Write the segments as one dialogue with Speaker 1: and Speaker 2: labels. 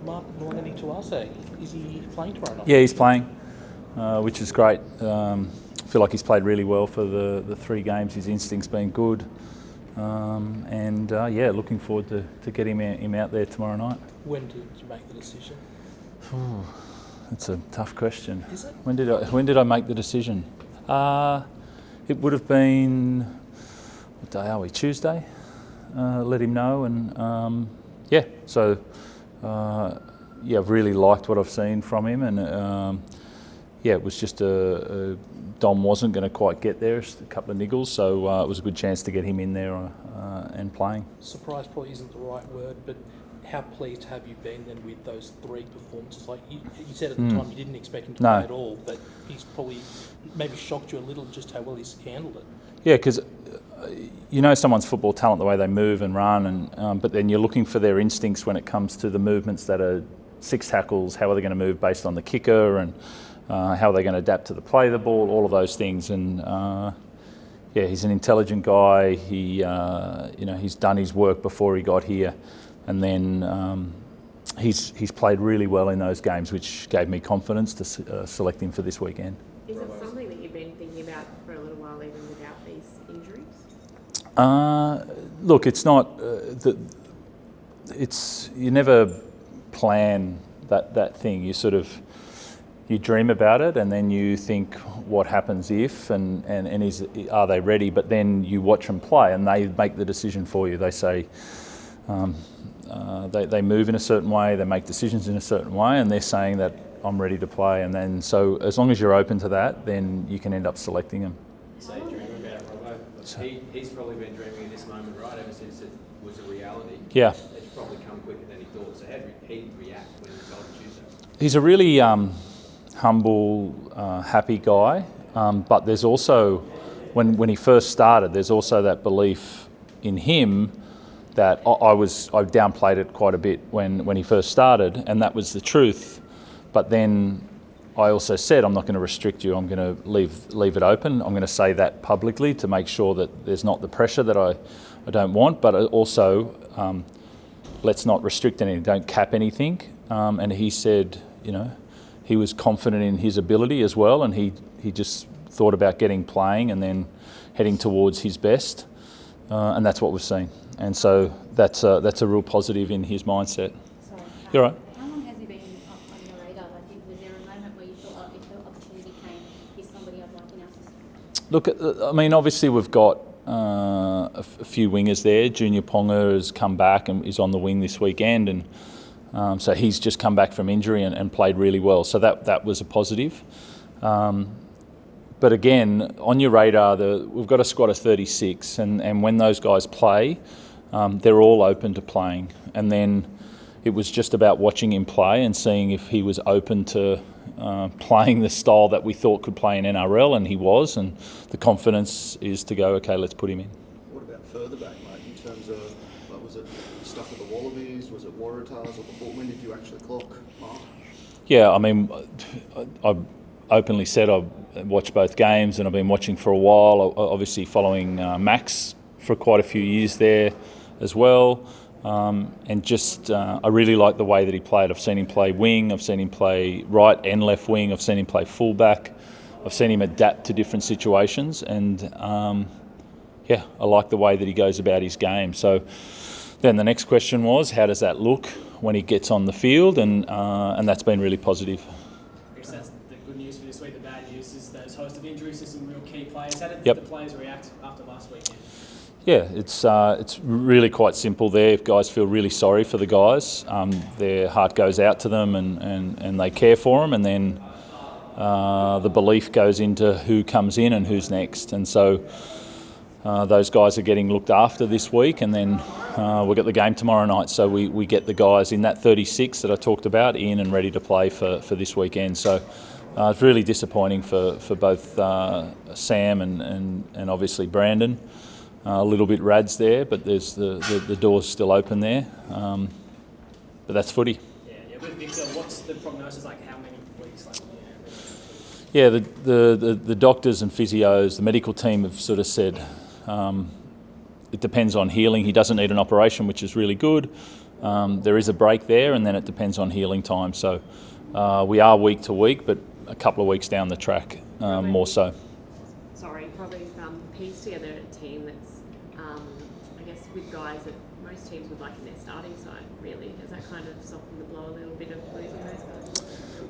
Speaker 1: Mark Normandy to us. Is he playing tomorrow night?
Speaker 2: Yeah, he's playing, which is great. I feel like he's played really well for the 3 games. His instinct's been good. Looking forward to getting him out there tomorrow night.
Speaker 1: When did you make the decision?
Speaker 2: That's a tough question.
Speaker 1: Is it?
Speaker 2: When did I make the decision? It would have been, what day are we? Tuesday. Let him know, and I've really liked what I've seen from him, and it was just Dom wasn't going to quite get there, just a couple of niggles, so it was a good chance to get him in there and playing.
Speaker 1: Surprise probably isn't the right word, but how pleased have you been then with those 3 performances? Like you said at the time you didn't expect him to play at all, but he's probably maybe shocked you a little just how well he's handled it.
Speaker 2: Yeah, because you know someone's football talent, the way they move and run, and but then you're looking for their instincts when it comes to the movements that are 6 tackles, how are they going to move based on the kicker, and how are they going to adapt to the play of the ball, all of those things. And he's an intelligent guy. He, he's done his work before he got here, and then he's played really well in those games, which gave me confidence to select him for this weekend.
Speaker 3: Is it something that you've been thinking about for a little while, even without these injuries?
Speaker 2: Look, it's not you never plan that thing. You dream about it, and then you think, what happens if, and are they ready? But then you watch them play, and they make the decision for you. They say they move in a certain way, they make decisions in a certain way, and they're saying that I'm ready to play. And then so as long as you're open to that, then you can end up selecting them.
Speaker 4: So you dream about Robbo. He's probably been dreaming of this moment, right, ever since it was a reality.
Speaker 2: Yeah.
Speaker 4: It's probably come quicker than he thought. So how did he react when he was told on Tuesday?
Speaker 2: He's a really humble, happy guy, but there's also, when he first started, there's also that belief in him that I downplayed it quite a bit when he first started, and that was the truth. But then I also said, I'm not going to restrict you, I'm going to leave it open. I'm going to say that publicly to make sure that there's not the pressure that I don't want, but also let's not restrict anything, don't cap anything. And he said, he was confident in his ability as well, and he just thought about getting playing and then heading towards his best, and that's what we've seen. And so that's a real positive in his mindset.
Speaker 5: Sorry.
Speaker 2: You're right.
Speaker 5: How long has he been on your radar? Was there a moment where you thought, if the opportunity came, he's somebody I'd like in our system?
Speaker 2: Look, obviously we've got a few wingers there. Junior Ponga has come back and is on the wing this weekend, and so he's just come back from injury and played really well. So that was a positive. But again, on your radar, we've got a squad of 36, and when those guys play, they're all open to playing. And then it was just about watching him play and seeing if he was open to playing the style that we thought could play in NRL, and he was. And the confidence is to go, okay, let's put him in.
Speaker 6: What about further back, mate, in terms of, was it stuff with the Wallabies, was it Waratahs, or before? When did you actually clock, Mark?
Speaker 2: Yeah, I openly said I've watched both games, and I've been watching for a while, obviously following Max for quite a few years there as well. And just I really like the way that he played. I've seen him play wing, I've seen him play right and left wing, I've seen him play fullback, I've seen him adapt to different situations, and I like the way that he goes about his game. So then the next question was, how does that look when he gets on the field, and that's been really positive.
Speaker 7: I guess that's the good news for this week. The bad news is those host of injuries to some real key players. How did the players react after last weekend?
Speaker 2: Yeah, it's really quite simple there. If guys feel really sorry for the guys, their heart goes out to them, and they care for them, and then the belief goes into who comes in and who's next. And so those guys are getting looked after this week, and then we've got the game tomorrow night. So we get the guys in that 36 that I talked about in and ready to play for this weekend. So it's really disappointing for both Sam and obviously Brandon. A little bit rads there, but there's the door's still open there. But that's footy.
Speaker 7: Yeah. With Victor, what's the prognosis like? How many weeks?
Speaker 2: Yeah, the doctors and physios, the medical team have sort of said it depends on healing. He doesn't need an operation, which is really good. there is a break there, and then it depends on healing time. So we are week to week, but a couple of weeks down the track, more so.
Speaker 3: Sorry, probably pieced together a team that's, I guess, with guys that most teams would like in their starting side, really. Has that kind of softened the blow a little bit of losing those guys?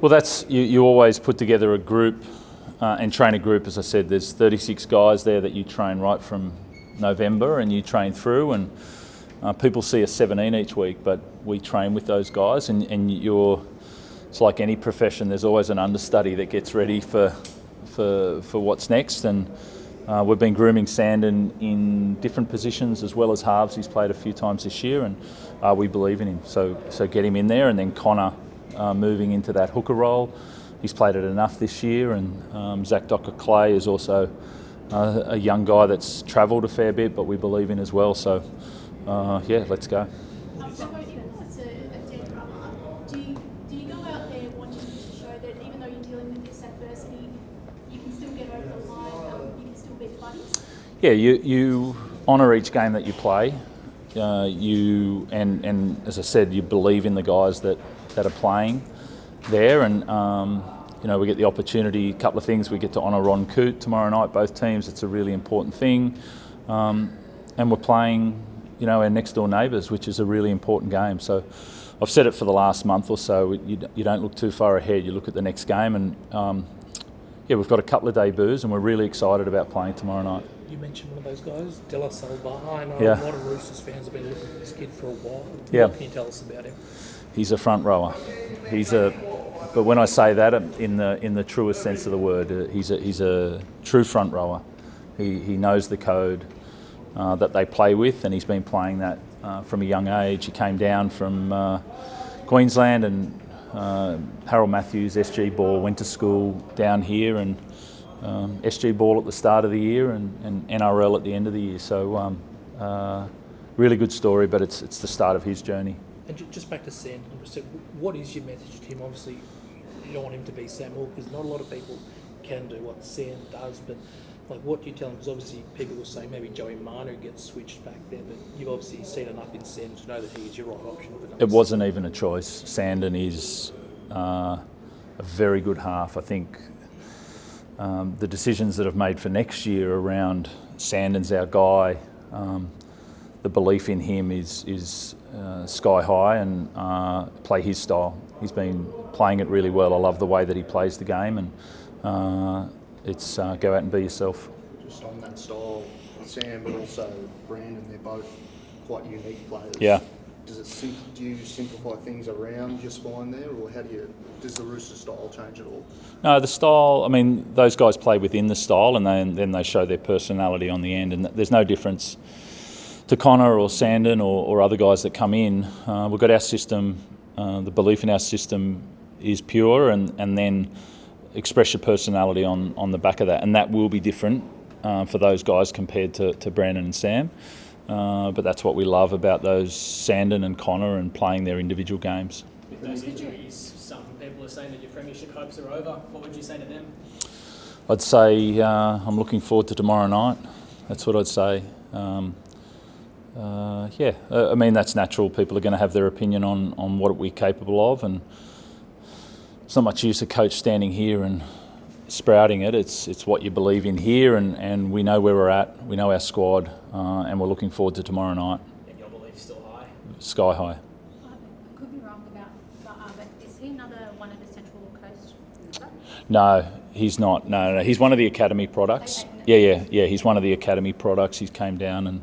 Speaker 2: Well, that's you always put together a group and train a group. As I said, there's 36 guys there that you train right from November and you train through, and people see us 17 each week, but we train with those guys, and it's like any profession, there's always an understudy that gets ready for what's next, and we've been grooming Sandon in different positions as well as halves. He's played a few times this year, and we believe in him, so get him in there. And then Connor moving into that hooker role, he's played it enough this year, and Zach Docker-Clay is also a young guy that's travelled a fair bit, but we believe in as well, so yeah, let's go.
Speaker 8: So even though it's a dead rubber, do you go out there wanting to show that even though you're dealing with this adversity, you can still get over the line, you can still beat the buddies?
Speaker 2: Yeah, you honour each game that you play. And as I said, you believe in the guys that are playing there, and we get the opportunity. A couple of things: we get to honour Ron Coote tomorrow night. Both teams, it's a really important thing, and we're playing, our next door neighbours, which is a really important game. So I've said it for the last month or so. You don't look too far ahead. You look at the next game, and we've got a couple of debuts, and we're really excited about playing tomorrow night.
Speaker 1: You mentioned one of those guys, De La Salvaja. I know
Speaker 2: Yeah.
Speaker 1: a lot of Roosters fans have been looking at this kid for a while.
Speaker 2: Yeah.
Speaker 1: What can you tell us about him?
Speaker 2: He's a front rower. But when I say that, in the truest sense of the word, he's a true front rower. He knows the code that they play with, and he's been playing that from a young age. He came down from Queensland, and Harold Matthews, SG Ball, went to school down here, and SG Ball at the start of the year, and NRL at the end of the year. So really good story, but it's the start of his journey.
Speaker 1: And just back to Sandon, what is your message to him? Obviously, you don't want him to be Sam Hall, because not a lot of people can do what Sam does, but what do you tell him? Because obviously people will say maybe Joey Manu gets switched back there, but you've obviously seen enough in Sandon to know that he is your right option.
Speaker 2: It wasn't even a choice. Sandon is a very good half. I think the decisions that I've made for next year around Sandon's our guy, the belief in him is sky high, and play his style. He's been playing it really well. I love the way that he plays the game, and it's go out and be yourself.
Speaker 6: Just on that style, Sam, but also Brandon, they're both quite unique players.
Speaker 2: Yeah.
Speaker 6: Do you simplify things around your spine there, or does the Rooster style change at all?
Speaker 2: No, the style, I mean, those guys play within the style, and then they show their personality on the end, and there's no difference to Connor or Sandon or other guys that come in. We've got our system, the belief in our system is pure, and then express your personality on the back of that, and that will be different for those guys compared to Brandon and Sam. But that's what we love about those Sandon and Connor, and playing their individual games.
Speaker 7: With those injuries, some people are saying that your premiership hopes are over. What would you say to them?
Speaker 2: I'd say I'm looking forward to tomorrow night. That's what I'd say. I mean, that's natural. People are going to have their opinion on what we're capable of, and it's not much use a coach standing here and sprouting it. It's what you believe in here, and we know where we're at. We know our squad, and we're looking forward to tomorrow night.
Speaker 7: And your belief's still high?
Speaker 2: Sky high.
Speaker 5: I could be wrong about, but is he another one of the Central Coast?
Speaker 2: No, he's not. No. He's one of the academy products.
Speaker 5: Okay.
Speaker 2: Yeah. He's one of the academy products. He came down, and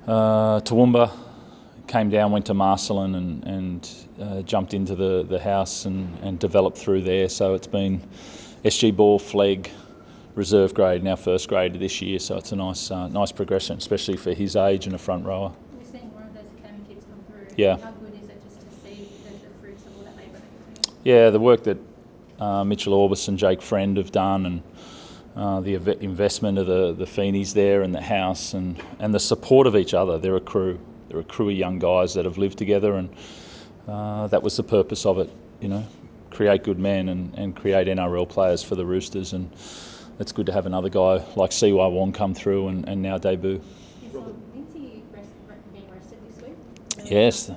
Speaker 2: Toowoomba came down, went to Marcelin, and jumped into the house and developed through there. So it's been SG Ball, Flegg, reserve grade, now first grade this year. So it's a nice progression, especially for his age and a front rower.
Speaker 5: We're seeing one of those academy kids come through.
Speaker 2: Yeah.
Speaker 5: How good is it just to see the fruits of all that labour?
Speaker 2: Yeah, the work that Mitchell Orbis and Jake Friend have done, and the investment of the Feenies there, and the house, and the support of each other. They're a crew. They're a crew of young guys that have lived together, and that was the purpose of it, create good men and create NRL players for the Roosters. And it's good to have another guy like CY Wong come through and now debut.
Speaker 5: Is Lindsay being rested this week?
Speaker 2: Yes.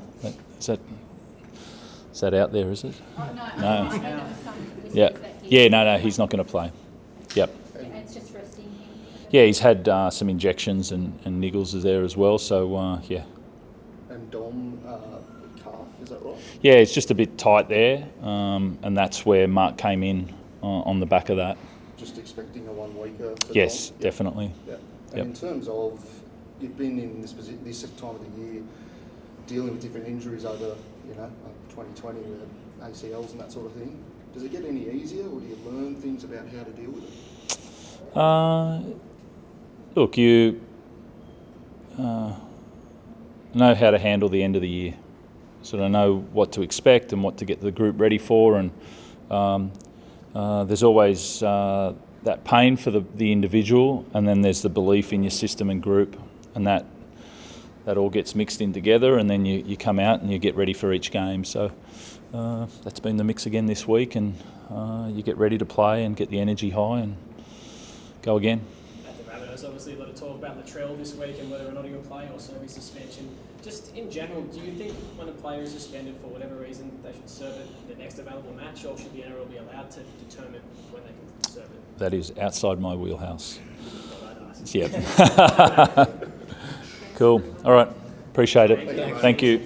Speaker 2: Is that out there, is it?
Speaker 5: Oh, no.
Speaker 2: No.
Speaker 5: I know there was some whispers
Speaker 2: Yeah.
Speaker 5: that he-
Speaker 2: Yeah, no, he's not going to play. Yep.
Speaker 5: And it's just resting him.
Speaker 2: Yeah, he's had some injections and niggles is there as well, so yeah.
Speaker 6: And Dom, calf, is that right?
Speaker 2: Yeah, it's just a bit tight there, and that's where Mark came in on the back of that.
Speaker 6: Just expecting a 1 weeker for
Speaker 2: Yes,
Speaker 6: Dom?
Speaker 2: definitely.
Speaker 6: Yeah. And
Speaker 2: Yep.
Speaker 6: in terms of, you've been in this time of the year dealing with different injuries over, 2020 with ACLs and that sort of thing. Does it get any easier, or do you learn things about how to deal with it?
Speaker 2: Look, you know how to handle the end of the year. Sort of know what to expect and what to get the group ready for, and there's always that pain for the individual, and then there's the belief in your system and group, and that all gets mixed in together, and then you come out and you get ready for each game. So that's been the mix again this week, and you get ready to play and get the energy high and go again.
Speaker 7: At the Rabbitohs, obviously a lot of talk about Latrell this week and whether or not he'll play, or serve his suspension. Just in general, do you think when a player is suspended for whatever reason, they should serve it the next available match, or should the NRL be allowed to determine when they can serve it?
Speaker 2: That is outside my wheelhouse.
Speaker 7: Well, I'd ask.
Speaker 2: Yeah. Cool. All right. Appreciate it. Thank you.